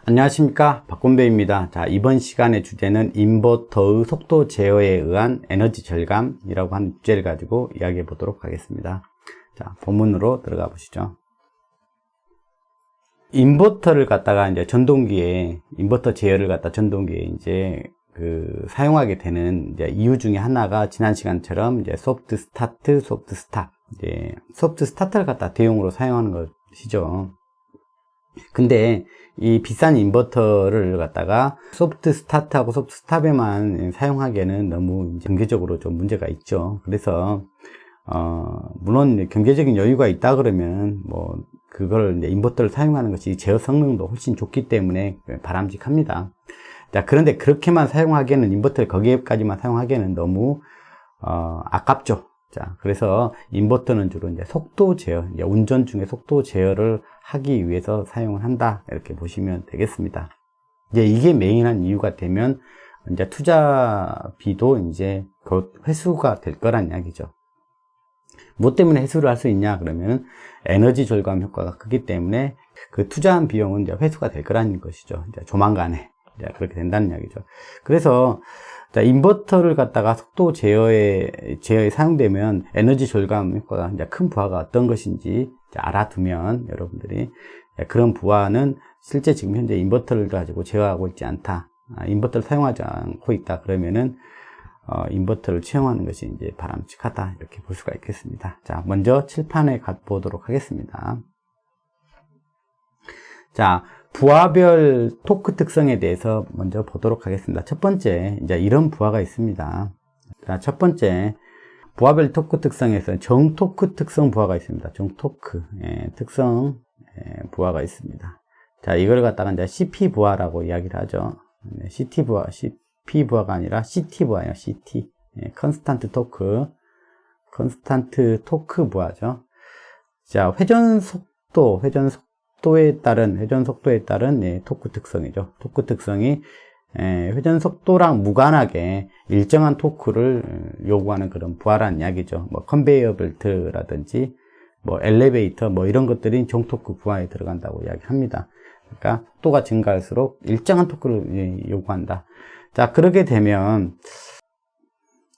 안녕하십니까, 박건배입니다. 자, 이번 시간의 주제는 인버터의 속도 제어에 의한 에너지 절감이라고 하는 주제를 가지고 이야기해 보도록 하겠습니다. 자, 본문으로 들어가 보시죠. 인버터를 갖다가 이제 전동기에, 인버터 제어를 갖다 전동기에 이제 사용하게 되는 이제 이유 중에 하나가 지난 시간처럼 이제 소프트 스타트, 소프트 스탑, 이제 소프트 스타트를 갖다 대용으로 사용하는 것이죠. 근데 이 비싼 인버터를 갖다가 소프트 스타트하고 소프트 스탑에만 사용하기에는 너무 이제 경제적으로 좀 문제가 있죠. 그래서 물론 경제적인 여유가 있다 그러면 뭐 그걸 이제 인버터를 사용하는 것이 제어 성능도 훨씬 좋기 때문에 바람직합니다. 자, 그런데 그렇게만 사용하기에는 인버터를 거기에까지만 사용하기에는 너무 아깝죠. 자, 그래서 인버터는 주로 이제 속도 제어, 이제 운전 중에 속도 제어를 하기 위해서 사용을 한다. 이렇게 보시면 되겠습니다. 이제 이게 메인한 이유가 되면 이제 투자비도 이제 곧 회수가 될 거란 이야기죠. 뭐 때문에 회수를 할 수 있냐? 그러면 에너지 절감 효과가 크기 때문에 그 투자한 비용은 이제 회수가 될 거라는 것이죠. 이제 조만간에 이제 그렇게 된다는 이야기죠. 그래서 자, 인버터를 갖다가 속도 제어에 사용되면 에너지 절감 효과가 이제 큰 부하가 어떤 것인지 알아두면 여러분들이 그런 부하는 실제 지금 현재 인버터를 가지고 제어하고 있지 않다. 인버터를 사용하지 않고 있다. 그러면은 인버터를 채용하는 것이 이제 바람직하다. 이렇게 볼 수가 있겠습니다. 자, 먼저 칠판에 가보도록 하겠습니다. 자, 부하별 토크 특성에 대해서 먼저 보도록 하겠습니다. 첫 번째, 이제 이런 부하가 있습니다. 자, 첫 번째, 부하별 토크 특성에서 정토크 특성 부하가 있습니다. 정토크 특성 부하가 있습니다. 자, 이걸 갖다가 이제 CP 부하라고 이야기를 하죠. CT 부하, CP 부하가 아니라 CT 부하예요. CT, 컨스탄트 토크 부하죠. 자, 회전 속도에 따른 토크 특성이죠. 토크 특성이 회전 속도랑 무관하게 일정한 토크를 요구하는 그런 부하라는 이야기죠. 뭐 컨베이어 벨트라든지 뭐 엘리베이터 뭐 이런 것들이 정토크 부하에 들어간다고 이야기합니다. 그러니까 속도가 증가할수록 일정한 토크를 요구한다. 자, 그렇게 되면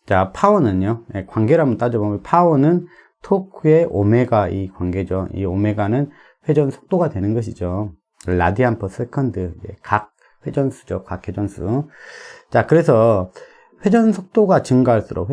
자, 파워는요. 관계를 한번 따져보면 파워는 토크의 오메가 이 관계죠. 이 오메가는 회전 속도가 되는 것이죠. 라디안 퍼 세컨드, 각 회전수죠. 각 회전수. 자, 그래서 회전 속도가 증가할수록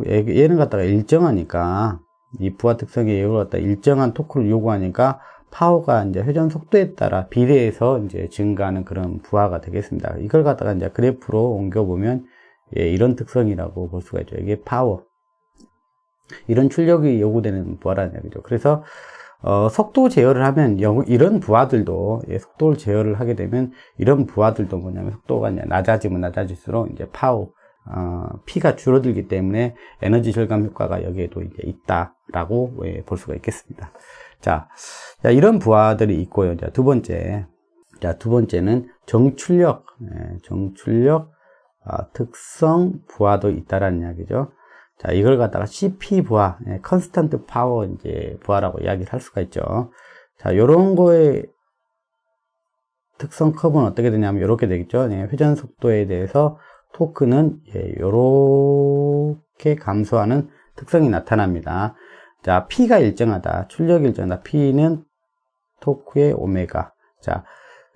얘는 갖다가 일정하니까 이 부하 특성이 이걸 갖다 일정한 토크를 요구하니까 파워가 이제 회전 속도에 따라 비례해서 이제 증가하는 그런 부하가 되겠습니다. 이걸 갖다가 이제 그래프로 옮겨보면 이런 특성이라고 볼 수가 있죠. 이게 파워. 이런 출력이 요구되는 부하라는 얘기죠. 그래서 속도 제어를 하면 이런 부하들도 속도를 제어를 하게 되면 이런 부하들도 뭐냐면 속도가 이제 낮아지면 낮아질수록 이제 파워 P가 줄어들기 때문에 에너지 절감 효과가 여기에도 이제 있다라고 볼 수가 있겠습니다. 자, 이런 부하들이 있고요. 자, 두 번째는 정출력 특성 부하도 있다라는 이야기죠. 자, 이걸 갖다가 CP 부하, 컨스턴트 파워 이제 부하라고 이야기를 할 수가 있죠. 자, 요런 거의 특성 커브는 어떻게 되냐면 요렇게 되겠죠. 회전 속도에 대해서 토크는 요렇게 감소하는 특성이 나타납니다. 자, P가 일정하다. 출력이 일정하다. P는 토크의 오메가. 자,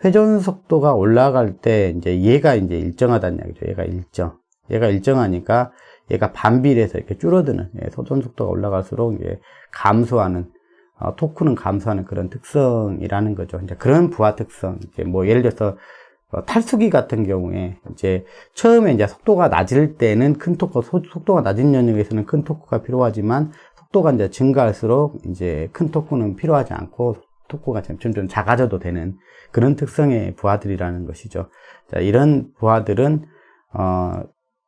회전 속도가 올라갈 때 이제 얘가 이제 일정하다는 이야기죠. 얘가 일정하니까 얘가 반비례해서 이렇게 줄어드는, 회전 속도가 올라갈수록 이제 감소하는, 토크는 감소하는 그런 특성이라는 거죠. 이제 그런 부하 특성, 이제 뭐 예를 들어서 탈수기 같은 경우에 이제 처음에 이제 속도가 낮을 때는 큰 토크, 속도가 낮은 영역에서는 큰 토크가 필요하지만 속도가 이제 증가할수록 이제 큰 토크는 필요하지 않고 토크가 점점 작아져도 되는 그런 특성의 부하들이라는 것이죠. 자, 이런 부하들은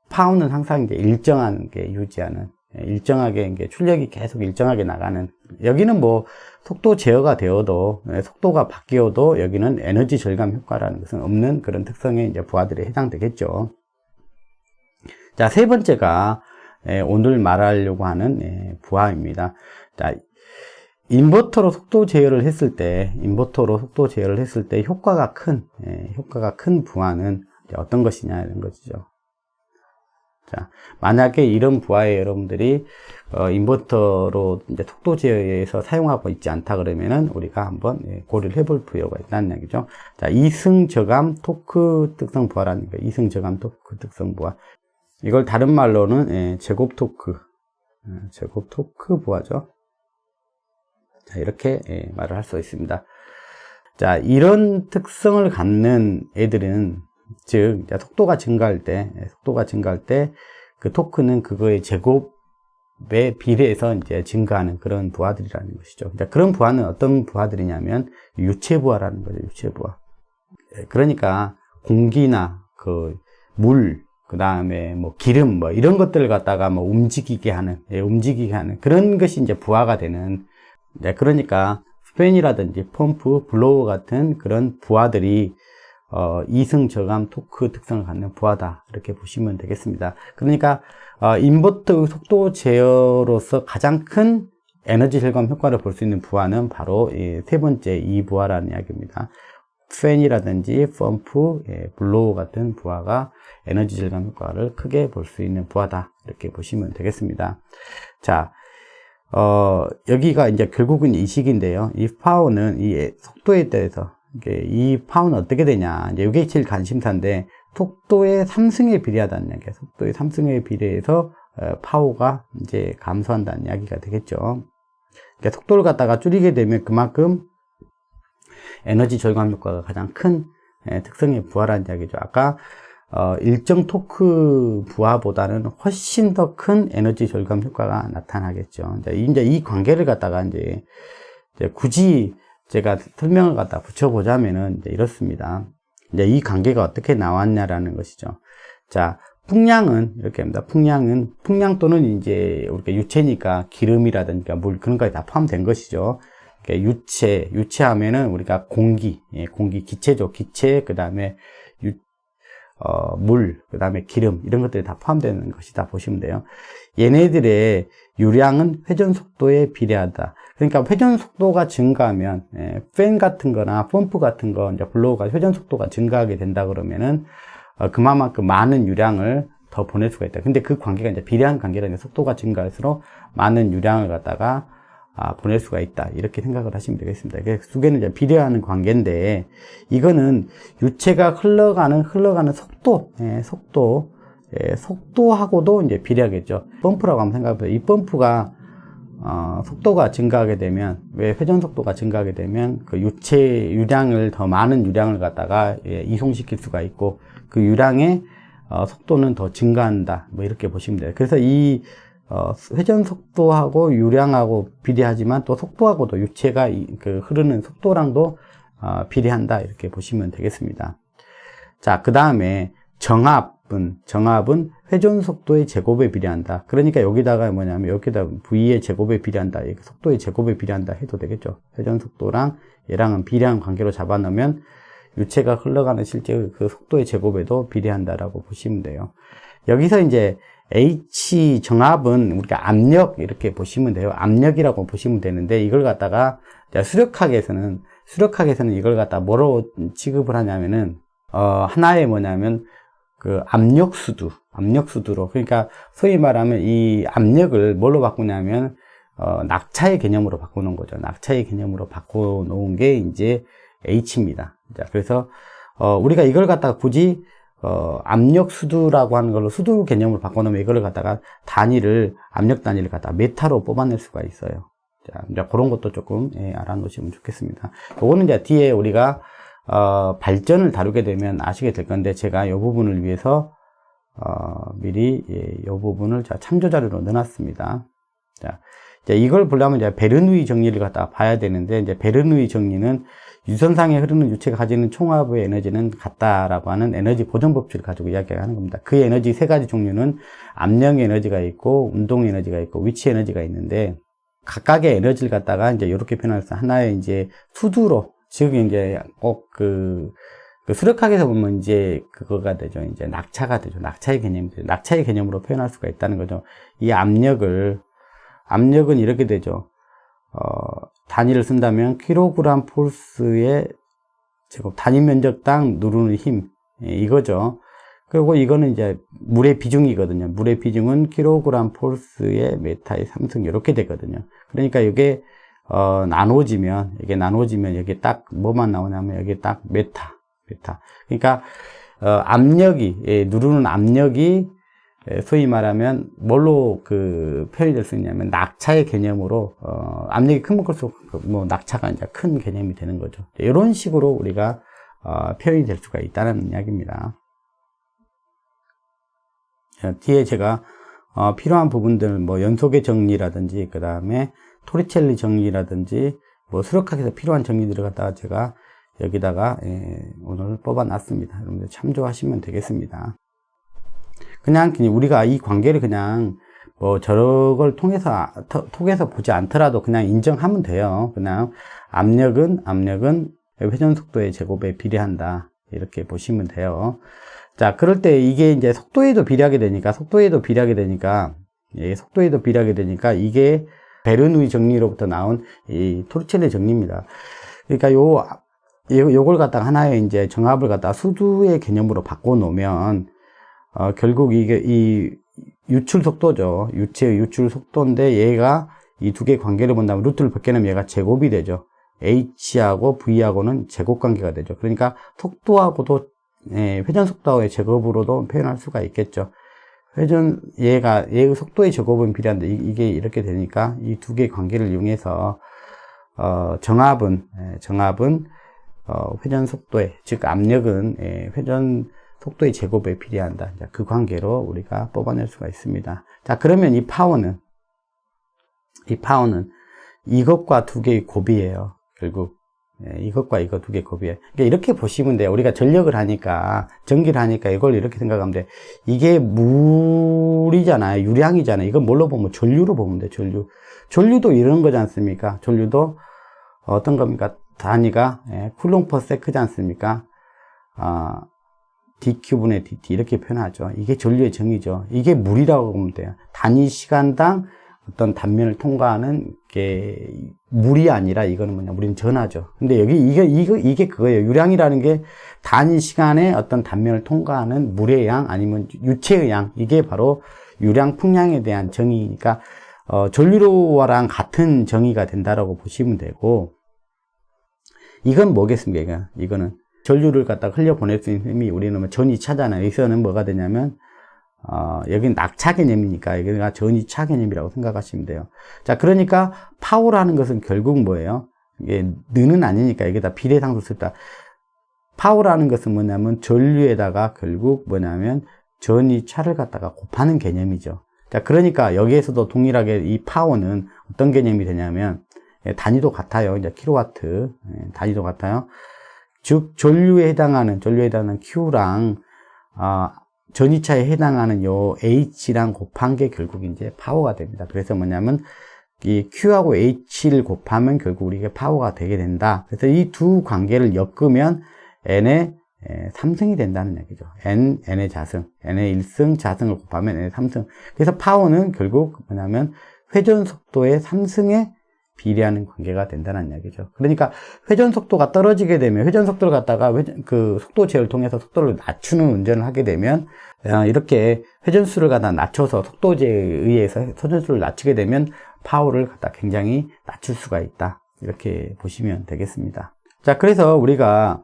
파워는 항상 이제 일정하게 유지하는, 일정하게 이제 출력이 계속 일정하게 나가는, 여기는 뭐 속도 제어가 되어도, 속도가 바뀌어도 여기는 에너지 절감 효과라는 것은 없는 그런 특성의 이제 부하들에 해당되겠죠. 자, 세 번째가 오늘 말하려고 하는 부하입니다. 자, 인버터로 속도 제어를 했을 때 효과가 큰 부하는 어떤 것이냐는 것이죠. 자, 만약에 이런 부하에 여러분들이 인버터로 이제 속도 제어에서 사용하고 있지 않다 그러면은 우리가 한번 고려를 해볼 필요가 있다는 얘기죠. 자, 이승 저감 토크 특성 부하라는 거, 이승 저감 토크 특성 부하. 이걸 다른 말로는 제곱 토크 부하죠. 자, 이렇게 말을 할 수 있습니다. 자, 이런 특성을 갖는 애들은 즉 속도가 증가할 때 그 토크는 그거의 제곱에 비례해서 이제 증가하는 그런 부하들이라는 것이죠. 그런 부하는 어떤 부하들이냐면 유체 부하라는 거죠. 유체 부하. 그러니까 공기나 그 물, 그 다음에 뭐 기름 뭐 이런 것들을 갖다가 뭐 움직이게 하는 그런 것이 이제 부하가 되는. 그러니까 팬이라든지 펌프, 블로워 같은 그런 부하들이 이승 저감 토크 특성을 갖는 부하다, 이렇게 보시면 되겠습니다. 그러니까 인버터 속도 제어로서 가장 큰 에너지 절감 효과를 볼 수 있는 부하는 바로 세 번째 이 부하라는 이야기입니다. 팬이라든지 펌프, 블로워 같은 부하가 에너지 절감 효과를 크게 볼 수 있는 부하다, 이렇게 보시면 되겠습니다. 자, 여기가 이제 결국은 이 식인데요. 이 파워는 이 속도에 대해서, 이 파워는 어떻게 되냐. 이제 이게 제일 관심사인데, 속도의 3승에 비례하다는 이야기예요. 속도의 3승에 비례해서 파워가 이제 감소한다는 이야기가 되겠죠. 그러니까 속도를 갖다가 줄이게 되면 그만큼 에너지 절감 효과가 가장 큰 특성의 부하라는 이야기죠. 아까 일정 토크 부하보다는 훨씬 더 큰 에너지 절감 효과가 나타나겠죠. 이제 이 관계를 갖다가 이제 굳이 제가 설명을 갖다 붙여보자면은 이제 이렇습니다. 이제 이 관계가 어떻게 나왔냐라는 것이죠. 자, 풍량은 이렇게 합니다. 풍량 또는 이제 우리가 유체니까 기름이라든가 물 그런 거에 다 포함된 것이죠. 유체하면은 우리가 공기 기체죠. 기체, 그 다음에 물, 그 다음에 기름, 이런 것들이 다 포함되는 것이다 보시면 돼요. 얘네들의 유량은 회전 속도에 비례하다. 그러니까 회전 속도가 증가하면, 팬 같은 거나 펌프 같은 거, 이제 블로우가 회전 속도가 증가하게 된다 그러면은, 그만큼 많은 유량을 더 보낼 수가 있다. 근데 그 관계가 이제 비례한 관계라는 게 속도가 증가할수록 많은 유량을 갖다가 보낼 수가 있다, 이렇게 생각을 하시면 되겠습니다. 이게 두 개는 이제 비례하는 관계인데, 이거는 유체가 흘러가는 속도하고도 이제 비례하겠죠. 펌프라고 한번 생각해보세요. 이 펌프가 속도가 증가하게 되면, 왜 회전 속도가 증가하게 되면 그 유량을 더 많은 유량을 갖다가 이송시킬 수가 있고, 그 유량의 속도는 더 증가한다, 뭐 이렇게 보시면 돼요. 그래서 이 회전 속도하고 유량하고 비례하지만 또 속도하고도 유체가 흐르는 속도랑도 비례한다, 이렇게 보시면 되겠습니다. 자, 그 다음에 정압은 회전 속도의 제곱에 비례한다. 그러니까 여기다가 뭐냐면 여기다 V의 제곱에 비례한다, 속도의 제곱에 비례한다 해도 되겠죠. 회전 속도랑 얘랑은 비례한 관계로 잡아놓으면 유체가 흘러가는 실제 그 속도의 제곱에도 비례한다라고 보시면 돼요. 여기서 이제 H 정압은 우리가 압력, 이렇게 보시면 돼요. 압력이라고 보시면 되는데, 이걸 갖다가 수력학에서는 이걸 갖다 뭐로 취급을 하냐면은 하나의 뭐냐면 그 압력수두로, 그러니까 소위 말하면 이 압력을 뭘로 바꾸냐면 낙차의 개념으로 바꾸는 거죠. 낙차의 개념으로 바꿔놓은 게 이제 H입니다. 자, 그래서 우리가 이걸 갖다가 굳이 압력 수두라고 하는 걸로 수두 개념으로 바꿔놓으면 이걸 갖다가 압력 단위를 갖다가 메타로 뽑아낼 수가 있어요. 자, 이제 그런 것도 조금 알아놓으시면 좋겠습니다. 요거는 이제 뒤에 우리가 발전을 다루게 되면 아시게 될 건데, 제가 이 부분을 위해서 미리 이 부분을 참조 자료로 넣어놨습니다. 자, 이제 이걸 보려면 이제 베르누이 정리를 갖다가 봐야 되는데, 이제 베르누이 정리는 유선상에 흐르는 유체가 가지는 총합의 에너지는 같다라고 하는 에너지 보존 법칙을 가지고 이야기하는 겁니다. 그 에너지 세 가지 종류는 압력 에너지가 있고, 운동 에너지가 있고, 위치 에너지가 있는데, 각각의 에너지를 갖다가 이제 이렇게 표현해서 하나의 이제 수두로, 즉 이제 꼭 그 수력학에서 보면 이제 그거가 되죠. 이제 낙차가 되죠. 낙차의 개념으로 표현할 수가 있다는 거죠. 이 압력은 이렇게 되죠. 단위를 쓴다면 킬로그램 폴스의 제곱, 단위 면적당 누르는 힘, 이거죠. 그리고 이거는 이제 물의 비중이거든요. 물의 비중은 킬로그램 폴스의 메타의 3승 이렇게 되거든요. 그러니까 이게 나눠지면 여기 딱 뭐만 나오냐면 여기 딱 메타. 그러니까 압력이, 누르는 압력이 소위 말하면 뭘로 표현이 될 수 있냐면 낙차의 개념으로 압력이 크면 클수록 뭐 낙차가 이제 큰 개념이 되는 거죠. 이런 식으로 우리가 표현이 될 수가 있다는 이야기입니다. 뒤에 제가 필요한 부분들 뭐 연속의 정리라든지 그 다음에 토리첼리 정리라든지 뭐 수력학에서 필요한 정리들을 갖다가 제가 여기다가 오늘 뽑아 놨습니다. 여러분들 참조하시면 되겠습니다. 그냥 우리가 이 관계를 그냥 뭐 저걸 통해서 보지 않더라도 그냥 인정하면 돼요. 그냥 압력은 회전 속도의 제곱에 비례한다, 이렇게 보시면 돼요. 자, 그럴 때 이게 이제 속도에도 비례하게 되니까 이게 베르누이 정리로부터 나온 이 토리첼리 정리입니다. 그러니까 요걸 갖다가 하나의 이제 정합을 갖다가 수두의 개념으로 바꿔 놓으면 결국 이게 이 유출 속도죠. 유체의 유출 속도인데 얘가 이 두 개의 관계를 본다면 루트를 벗겨내면 얘가 제곱이 되죠. h하고 v하고는 제곱 관계가 되죠. 그러니까 속도하고도 회전 속도의 제곱으로도 표현할 수가 있겠죠. 얘의 속도의 제곱은 비례한데 이게 이렇게 되니까 이 두 개의 관계를 이용해서 정합은 회전 속도의, 즉 압력은 회전 속도의 제곱에 비례한다. 그 관계로 우리가 뽑아낼 수가 있습니다. 자, 그러면 이 파워는 이것과 두 개의 곱이에요. 결국 이것과 이거 두 개의 곱이에요. 그러니까 이렇게 보시면 돼요. 우리가 전기를 하니까 이걸 이렇게 생각하면 돼. 이게 물이잖아요. 유량이잖아요. 이건 뭘로 보면 전류로 보면 돼. 전류도 이런 거지 않습니까? 전류도 어떤 겁니까? 단위가 쿨롱 퍼 세크지 않습니까? dQ분의 dt 이렇게 표현하죠. 이게 전류의 정의죠. 이게 물이라고 보면 돼요. 단위 시간당 어떤 단면을 통과하는 게 물이 아니라 이거는 뭐냐, 우리는 전하죠. 근데 여기 이게 그거예요. 유량이라는 게 단위 시간에 어떤 단면을 통과하는 물의 양 아니면 유체의 양, 이게 바로 유량 풍량에 대한 정의니까 전류로랑 같은 정의가 된다라고 보시면 되고, 이건 뭐겠습니까? 이거는 전류를 갖다가 흘려보낼 수 있는 힘이 우리는 전이차잖아요. 여기서는 뭐가 되냐면 여기는 낙차 개념이니까 여기가 전이차 개념이라고 생각하시면 돼요. 자, 그러니까 파워라는 것은 결국 뭐예요? 이게 는은 아니니까 여기다 비례상수 쓰다. 파워라는 것은 뭐냐면 전류에다가 결국 뭐냐면 전이차를 갖다가 곱하는 개념이죠. 자, 그러니까 여기에서도 동일하게 이 파워는 어떤 개념이 되냐면 단위도 같아요. 이제 킬로와트 단위도 같아요. 즉 전류에 해당하는 Q랑 전이차에 해당하는 요 H랑 곱한 게 결국 이제 파워가 됩니다. 그래서 뭐냐면 이 Q하고 H를 곱하면 결국 우리가 파워가 되게 된다. 그래서 이 두 관계를 엮으면 N의 3승이 된다는 얘기죠. N의 자승, N의 1승 자승을 곱하면 N의 3승. 그래서 파워는 결국 뭐냐면 회전 속도의 3승에 비례하는 관계가 된다는 이야기죠. 그러니까 회전 속도가 떨어지게 되면 회전 속도를 갖다가 그 속도 제어를 통해서 속도를 낮추는 운전을 하게 되면 이렇게 회전수를 갖다 낮춰서 속도제에 의해서 회전수를 낮추게 되면 파워를 갖다 굉장히 낮출 수가 있다. 이렇게 보시면 되겠습니다. 자, 그래서 우리가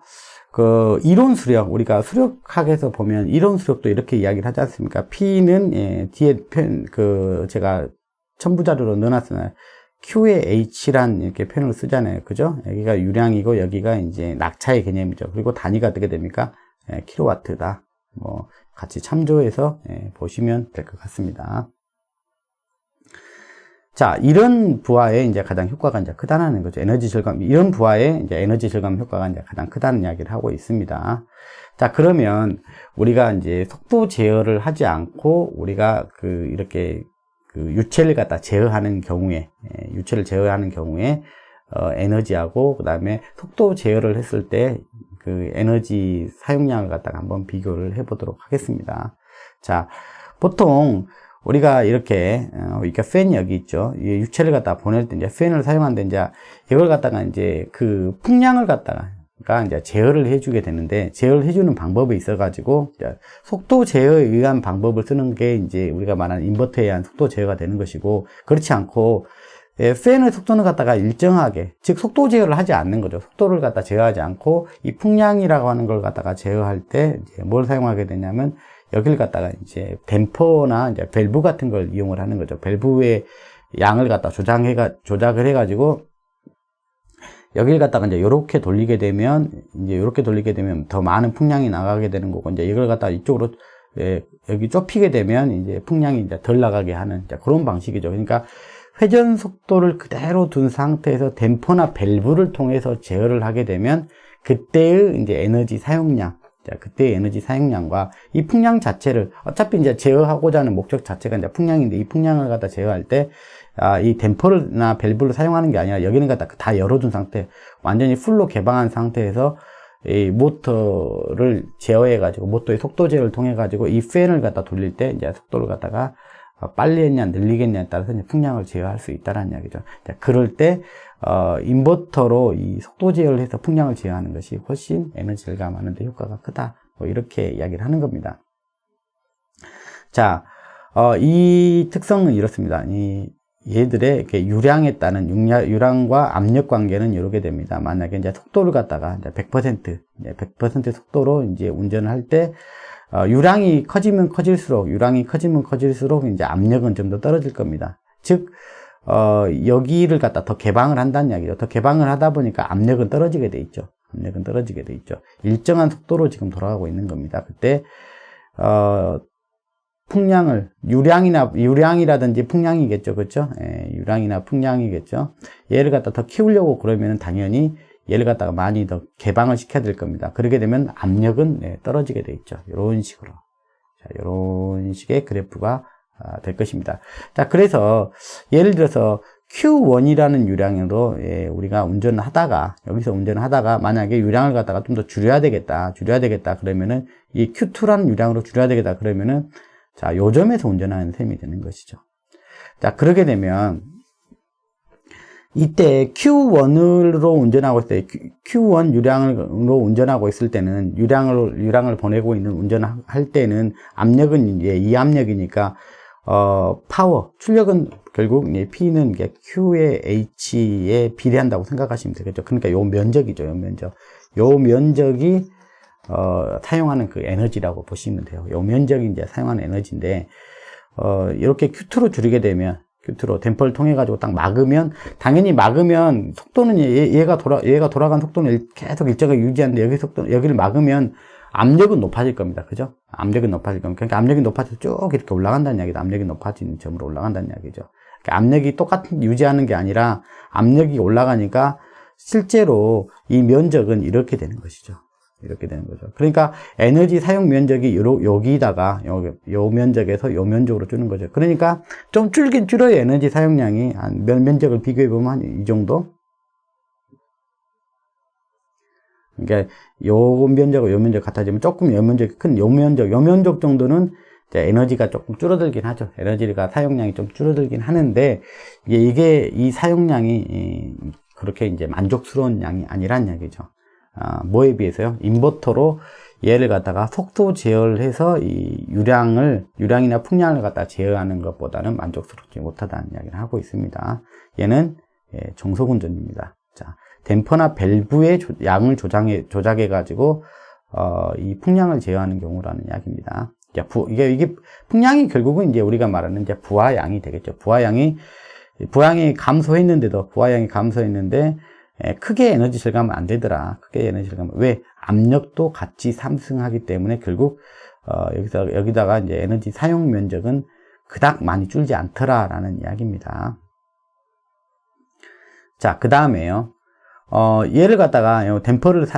그 이론 수력, 우리가 수력학에서 보면 이론 수력도 이렇게 이야기를 하지 않습니까? P는 뒤에 제가 첨부 자료로 넣어놨잖아요. Q의 H란 이렇게 표현을 쓰잖아요. 그죠? 여기가 유량이고 여기가 이제 낙차의 개념이죠. 그리고 단위가 어떻게 됩니까? 킬로와트다. 뭐 같이 참조해서 보시면 될 것 같습니다. 자, 이런 부하의 이제 가장 효과가 이제 크다는 거죠. 에너지 절감, 이런 부하의 이제 에너지 절감 효과가 이제 가장 크다는 이야기를 하고 있습니다. 자, 그러면 우리가 이제 속도 제어를 하지 않고 우리가 이렇게 유체를 갖다 제어하는 경우에, 에너지하고, 그 다음에 속도 제어를 했을 때 그 에너지 사용량을 갖다가 한번 비교를 해보도록 하겠습니다. 자, 보통 우리가 이렇게, 그러니까 팬 여기 있죠. 이 유체를 갖다가 보낼 때 이제 팬을 사용하는데 이제 이걸 갖다가 이제 그 풍량을 갖다가 이제 제어를 해주게 되는데, 제어를 해주는 방법이 있어가지고, 속도 제어에 의한 방법을 쓰는 게 이제 우리가 말하는 인버터에 의한 속도 제어가 되는 것이고, 그렇지 않고, 팬의 속도는 갖다가 일정하게, 즉 속도 제어를 하지 않는 거죠. 속도를 갖다 제어하지 않고, 이 풍량이라고 하는 걸 갖다가 제어할 때, 이제 뭘 사용하게 되냐면, 여기를 갖다가 이제 댐퍼나 이제 밸브 같은 걸 이용을 하는 거죠. 밸브의 양을 갖다 조작을 해가지고, 여기를 갖다가 이제 요렇게 돌리게 되면 더 많은 풍량이 나가게 되는 거고, 이제 이걸 갖다가 이쪽으로, 여기 좁히게 되면 이제 풍량이 이제 덜 나가게 하는 그런 방식이죠. 그러니까 회전 속도를 그대로 둔 상태에서 댐퍼나 밸브를 통해서 제어를 하게 되면 그때의 이제 에너지 사용량, 그때의 에너지 사용량과 이 풍량 자체를 어차피 이제 제어하고자 하는 목적 자체가 이제 풍량인데, 이 풍량을 갖다 제어할 때 이 댐퍼나 밸브를 사용하는 게 아니라 여기는 갖다 다 열어둔 상태, 완전히 풀로 개방한 상태에서 이 모터를 제어해가지고, 모터의 속도 제어를 통해가지고 이 팬을 갖다 돌릴 때 이제 속도를 갖다가 빨리 했냐 늘리겠냐에 따라서 이제 풍량을 제어할 수 있다는 이야기죠. 그럴 때 인버터로 이 속도 제어를 해서 풍량을 제어하는 것이 훨씬 에너지 절감하는 데 효과가 크다, 뭐 이렇게 이야기를 하는 겁니다. 자, 이 특성은 이렇습니다. 얘들의 이렇게 유량에 따른 유량과 압력 관계는 이렇게 됩니다. 만약에 이제 속도를 갖다가 이제 100% 속도로 이제 운전을 할 때, 유량이 커지면 커질수록 이제 압력은 좀 더 떨어질 겁니다. 즉, 여기를 갖다 더 개방을 한다는 이야기죠. 더 개방을 하다 보니까 압력은 떨어지게 돼 있죠. 일정한 속도로 지금 돌아가고 있는 겁니다. 그때, 풍량을, 유량이라든지 풍량이겠죠. 그렇죠? 유량이나 풍량이겠죠. 얘를 갖다 더 키우려고 그러면 당연히 얘를 갖다가 많이 더 개방을 시켜야 될 겁니다. 그렇게 되면 압력은 떨어지게 돼 있죠. 이런 식으로. 자, 이런 식의 그래프가 될 것입니다. 자, 그래서 예를 들어서 Q1이라는 유량으로 우리가 여기서 운전을 하다가 만약에 유량을 갖다가 좀 더 줄여야 되겠다 그러면은 이 Q2라는 유량으로 줄여야 되겠다 그러면은, 자, 요점에서 운전하는 셈이 되는 것이죠. 자, 그러게 되면 이때 Q1으로 운전하고 있을 때, Q1 유량으로 운전하고 있을 때는, 유량을 보내고 있는 운전할 때는 압력은 이제 이 압력이니까, 파워, 출력은 결국 이제 P는 Q의 H에 비례한다고 생각하시면 되겠죠. 그러니까 요 면적이죠, 요 면적이 사용하는 그 에너지라고 보시면 돼요. 요 면적이 이제 사용하는 에너지인데, 이렇게 Q2로 줄이게 되면, Q2로 댐퍼를 통해 가지고 딱 당연히 막으면 속도는 얘가 돌아간 속도는 계속 일정하게 유지하는데, 여기를 막으면 압력은 높아질 겁니다. 그죠? 압력은 높아질 겁니다. 그러니까 압력이 높아져서 쭉 이렇게 올라간다는 이야기죠. 압력이 높아지는 점으로 올라간다는 이야기죠. 그러니까 압력이 똑같은 유지하는 게 아니라 압력이 올라가니까 실제로 이 면적은 이렇게 되는 것이죠. 그러니까 에너지 사용 면적이 여기다가 요 면적에서 요 면적으로 주는 거죠. 그러니까 좀 줄긴 줄어요. 에너지 사용량이 한 면적을 비교해 보면 한 이 정도. 그러니까 요 면적 같아지면 조금 요 면적이 큰 요 면적 정도는 이제 에너지가 조금 줄어들긴 하죠. 에너지가 사용량이 좀 줄어들긴 하는데, 이게 이 사용량이 그렇게 이제 만족스러운 양이 아니란 이야기죠. 뭐에 비해서요? 인버터로 얘를 갖다가 속도 제어를 해서 이 유량이나 풍량을 갖다 제어하는 것보다는 만족스럽지 못하다는 이야기를 하고 있습니다. 얘는 정속 운전입니다. 자, 댐퍼나 밸브의 양을 조작해 가지고 이 풍량을 제어하는 경우라는 이야기입니다. 이게 풍량이 결국은 이제 우리가 말하는 이제 부하양이 되겠죠. 부하양이 감소했는데 크게 에너지 절감은 안 되더라. 왜? 압력도 같이 상승하기 때문에 결국 여기다가 이제 에너지 사용 면적은 그닥 많이 줄지 않더라라는 이야기입니다. 자, 그 다음에요. 얘를 갖다가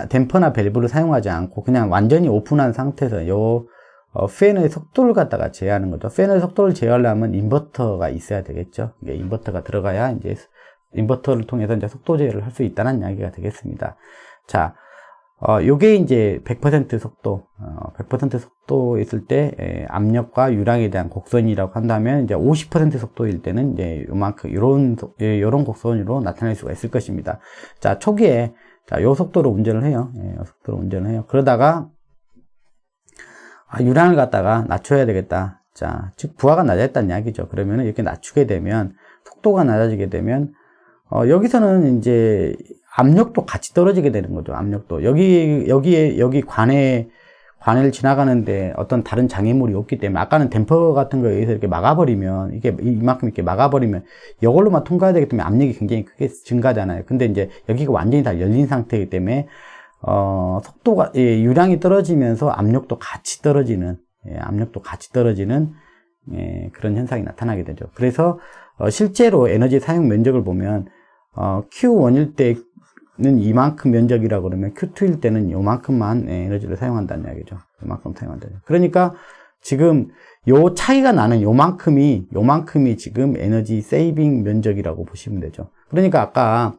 댐퍼나 밸브를 사용하지 않고 그냥 완전히 오픈한 상태에서 팬의 속도를 갖다가 제어하는 거죠. 팬의 속도를 제어하려면 인버터가 있어야 되겠죠. 인버터가 들어가야 이제 인버터를 통해서 이제 속도 제어를 할 수 있다는 이야기가 되겠습니다. 자, 요게 이제 100% 속도, 100% 속도 있을 때, 압력과 유량에 대한 곡선이라고 한다면, 이제 50% 속도일 때는, 이제 요만큼, 요런 곡선으로 나타낼 수가 있을 것입니다. 자, 초기에, 자, 요 속도로 운전을 해요. 요 속도로 운전을 해요. 그러다가, 유량을 갖다가 낮춰야 되겠다. 자, 즉, 부하가 낮아졌다는 이야기죠. 그러면은 이렇게 낮추게 되면, 속도가 낮아지게 되면, 여기서는 이제 압력도 같이 떨어지게 되는 거죠. 압력도. 여기 관을 지나가는데 어떤 다른 장애물이 없기 때문에, 아까는 댐퍼 같은 거에 의해서 이렇게 막아버리면, 이게 이만큼 이렇게 막아버리면, 이걸로만 통과해야 되기 때문에 압력이 굉장히 크게 증가하잖아요. 근데 이제 여기가 완전히 다 열린 상태이기 때문에, 속도가, 유량이 떨어지면서 압력도 같이 떨어지는, 그런 현상이 나타나게 되죠. 그래서, 실제로 에너지 사용 면적을 보면, Q1일 때는 이만큼 면적이라고 그러면 Q2일 때는 요만큼만 에너지를 사용한다는 이야기죠. 요만큼 사용한다는. 그러니까 지금 요 차이가 나는 요만큼이 지금 에너지 세이빙 면적이라고 보시면 되죠. 그러니까 아까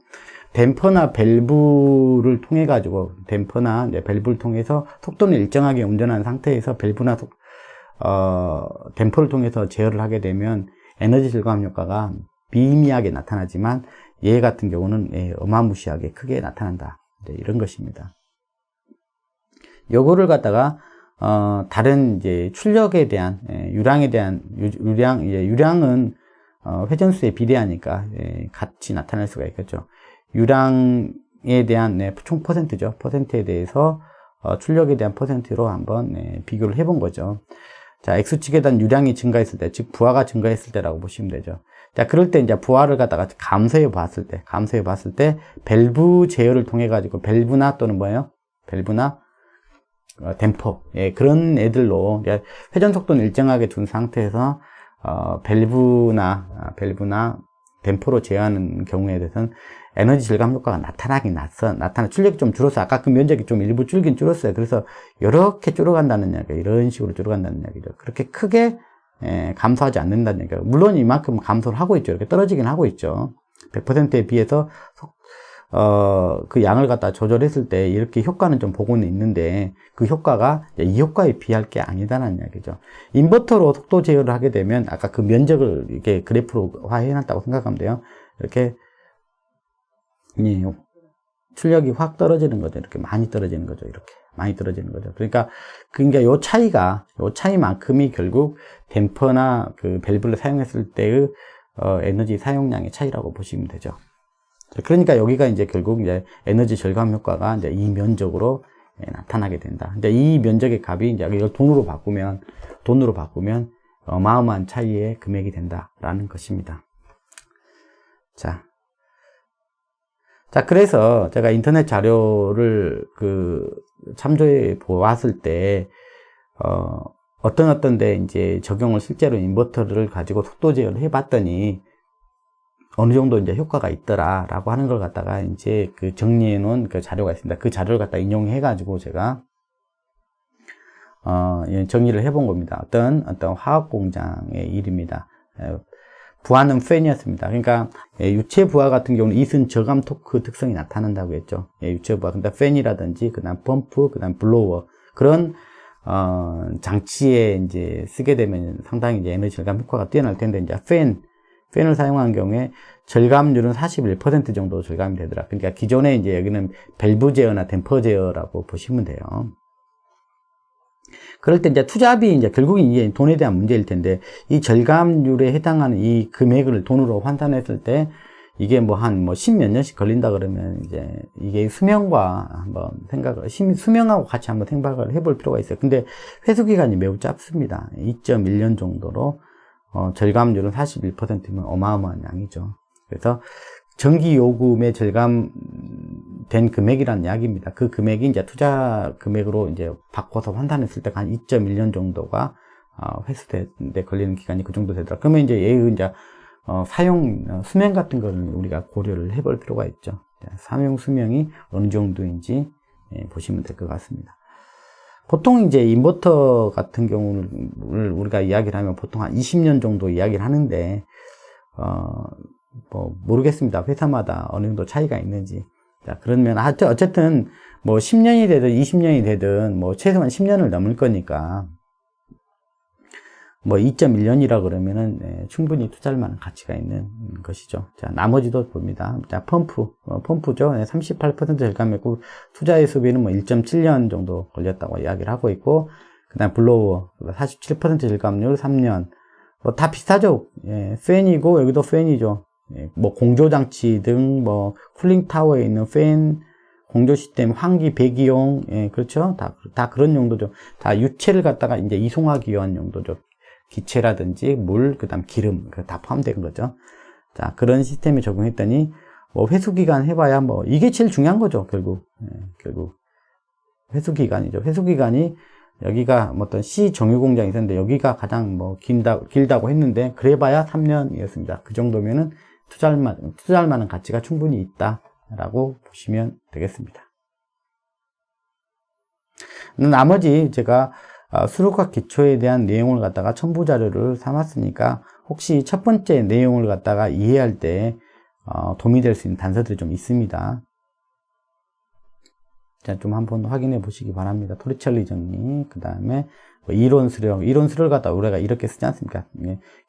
댐퍼나 밸브를 통해 가지고 밸브를 통해서 속도는 일정하게 운전하는 상태에서 밸브나 댐퍼를 통해서 제어를 하게 되면 에너지 절감 효과가 미미하게 나타나지만 얘 같은 경우는 어마무시하게 크게 나타난다. 이런 것입니다. 요거를 갖다가 다른 이제 출력에 대한 유량에 대한 유량은 회전수에 비례하니까 같이 나타날 수가 있겠죠. 유량에 대한 총 퍼센트죠. 퍼센트에 대해서 출력에 대한 퍼센트로 한번 비교를 해본 거죠. 자, X축에 대한 유량이 증가했을 때, 즉 부하가 증가했을 때라고 보시면 되죠. 자, 그럴 때 이제 부하를 갖다가 감소해 봤을 때 밸브 제어를 통해 가지고 밸브나 또는 밸브나 댐퍼, 그런 애들로 회전 속도는 일정하게 둔 상태에서 밸브나 댐퍼로 제어하는 경우에 대해서는 에너지 절감 효과가 출력이 좀 줄었어. 아까 그 면적이 좀 일부 줄긴 줄었어요. 그래서 이렇게 줄어간다는 이야기예요. 이런 식으로 줄어간다는 이야기죠. 그렇게 크게 감소하지 않는다는 얘기예요. 물론 이만큼 감소를 하고 있죠. 이렇게 떨어지긴 하고 있죠. 100%에 비해서 그 양을 갖다 조절했을 때 이렇게 효과는 좀 보고는 있는데 그 효과가 이 효과에 비할 게 아니다라는 이야기죠. 인버터로 속도 제어를 하게 되면 아까 그 면적을 이렇게 그래프로 화해놨다고 생각하면 돼요. 이렇게 출력이 확 떨어지는 거죠. 이렇게 많이 떨어지는 거죠. 그러니까 요 차이만큼이 결국 댐퍼나 그 밸브를 사용했을 때의 에너지 사용량의 차이라고 보시면 되죠. 그러니까 여기가 이제 결국 이제 에너지 절감 효과가 이제 이 면적으로 나타나게 된다. 이제 이 면적의 값이 이제 이걸 돈으로 바꾸면 어마어마한 차이의 금액이 된다라는 것입니다. 자, 그래서 제가 인터넷 자료를 참조해 보았을 때, 어떤 데 이제 적용을 실제로 인버터를 가지고 속도 제어를 해 봤더니, 어느 정도 이제 효과가 있더라라고 하는 걸 갖다가 이제 정리해 놓은 그 자료가 있습니다. 그 자료를 갖다 인용해 가지고 제가, 정리를 해 본 겁니다. 어떤 화학 공장의 일입니다. 부하는 팬이었습니다. 그러니까 유체 부하 같은 경우는 이순 저감 토크 특성이 나타난다고 했죠. 유체 부하. 근데 팬이라든지 그다음 펌프, 그다음 블로워 그런 장치에 이제 쓰게 되면 상당히 이제 에너지 절감 효과가 뛰어날 텐데 이제 팬을 사용한 경우에 절감률은 41% 정도 절감이 되더라. 그러니까 기존에 이제 여기는 밸브 제어나 댐퍼 제어라고 보시면 돼요. 그럴 때 이제 투자비 이제 결국은 이게 돈에 대한 문제일 텐데 이 절감률에 해당하는 이 금액을 돈으로 환산했을 때 이게 한 십몇 년씩 걸린다 그러면 이제 이게 수명과 한번 수명하고 같이 한번 생각을 해볼 필요가 있어요. 근데 회수 기간이 매우 짧습니다. 2.1년 정도로 절감률은 41%면 어마어마한 양이죠. 그래서 전기 요금의 절감된 금액이라는 이야기입니다. 그 금액이 이제 투자 금액으로 이제 바꿔서 환산했을 때 한 2.1년 정도가 회수되는데 걸리는 기간이 그 정도 되더라. 그러면 이제 얘의 이제 사용 수명 같은 거를 우리가 고려를 해볼 필요가 있죠. 사용 수명이 어느 정도인지 보시면 될 것 같습니다. 보통 이제 인버터 같은 경우를 우리가 이야기를 하면 보통 한 20년 정도 이야기를 하는데 모르겠습니다. 회사마다 어느 정도 차이가 있는지. 자, 그러면 어쨌든 뭐 10년이 되든 20년이 되든 뭐 최소한 10년을 넘을 거니까 뭐 2.1년이라 그러면은 충분히 투자할 만한 가치가 있는 것이죠. 자, 나머지도 봅니다. 자, 펌프죠. 38% 절감했고 투자의 소비는 뭐 1.7년 정도 걸렸다고 이야기를 하고 있고, 그다음 블로워 47% 절감률 3년. 뭐 다 비슷하죠. 예, 팬이고 여기도 팬이죠. 예, 뭐 공조 장치 등 뭐 쿨링 타워에 있는 팬, 공조 시스템, 환기, 배기용, 예, 그렇죠. 다 그런 용도죠. 다 유체를 갖다가 이제 이송하기 위한 용도죠. 기체라든지 물, 그다음 기름, 다 포함된 거죠. 자, 그런 시스템에 적용했더니 뭐 회수 기간 해봐야 뭐 이게 제일 중요한 거죠. 결국 회수 기간이죠. 회수 기간이 여기가 뭐 어떤 C 정유 공장이 있었는데 여기가 가장 뭐 길다고 했는데 그래봐야 3년이었습니다. 그 정도면은 투자할 만한 가치가 충분히 있다라고 보시면 되겠습니다. 나머지 제가 수록과 기초에 대한 내용을 갖다가 첨부 자료를 삼았으니까 혹시 첫 번째 내용을 갖다가 이해할 때 도움이 될 수 있는 단서들이 좀 있습니다. 자, 좀 한번 확인해 보시기 바랍니다. 토리첼리 정리, 그 다음에 이론 수를 갖다가 우리가 이렇게 쓰지 않습니까?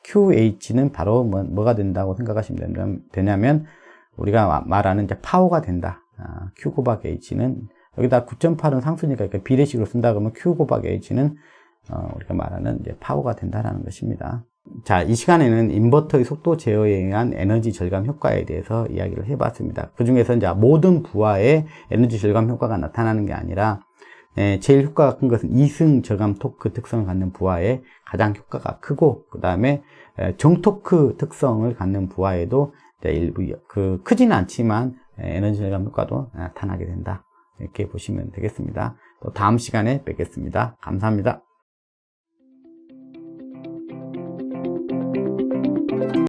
QH는 바로 뭐가 된다고 생각하시면 되냐면 우리가 말하는 이제 파워가 된다. Q 곱하기 H는 여기다 9.8은 상수니까 이렇게 비례식으로 쓴다 그러면 Q 곱하기 H는 우리가 말하는 이제 파워가 된다라는 것입니다. 자, 이 시간에는 인버터의 속도 제어에 의한 에너지 절감 효과에 대해서 이야기를 해봤습니다. 그 중에서 이제 모든 부하에 에너지 절감 효과가 나타나는 게 아니라 제일 효과가 큰 것은 이승 저감 토크 특성을 갖는 부하에 가장 효과가 크고, 그 다음에 정토크 특성을 갖는 부하에도 일부 크지는 않지만 에너지 절감 효과도 나타나게 된다. 이렇게 보시면 되겠습니다. 또 다음 시간에 뵙겠습니다. 감사합니다.